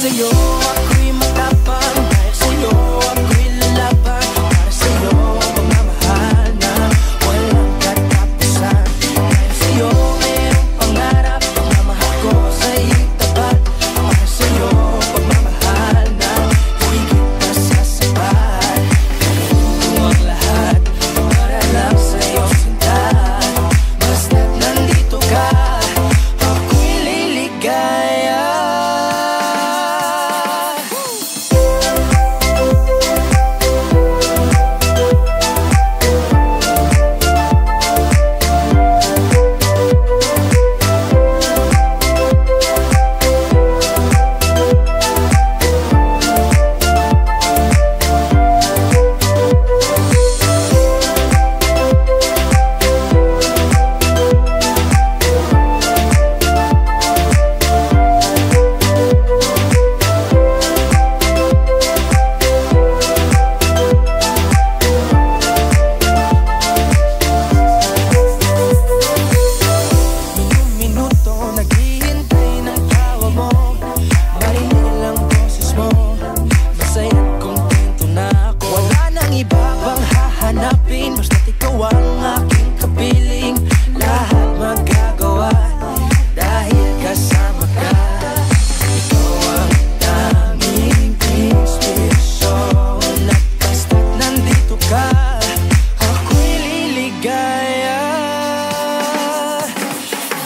sa'yo ako'y matapang, dahil sa'yo ako'y lalaban, para sa'yo pagmamahal na walang katapusan. Dahil sa'yo mayroong pangarap, pagmamahal ko sa'yo'y tapat, para sa'yo pagmamahal na higit pa sa sapat. Gagawin ko ang lahat para lang sa'yo sinta, basta't nandito ka ako'y liligaya. Basta't ikaw ang aking kapiling, lahat magagawa dahil kasama ka. Ikaw ang tanging inspirasyon, at basta't nandito ka ako'y liligaya.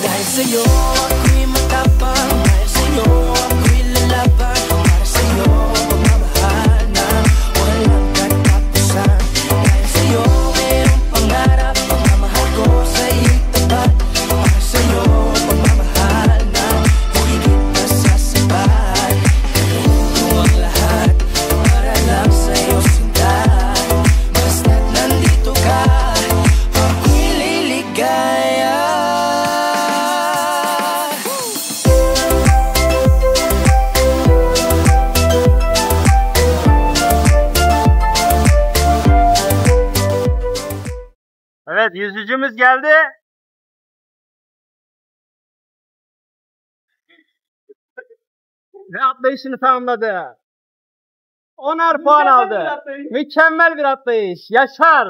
Dahil sa'yo ako'y matapang, dahil sa'yo ako'y lalaban, para sa'yo pagmamahal na walang katapusan. Dahil sa'yo pangarap, pagmamahal ko sa'yo'y tapat, para sa'yo pagmamahal na higit pa sa sapat. Gagawin ko ang lahat para lang sa'yo sinta, basta't nandito ka ako'y liligaya. Evet, yüzücümüz geldi. Ve atlayışını tamamladı. 10'ar puan aldı. Mükemmel bir atlayış. Yaşar.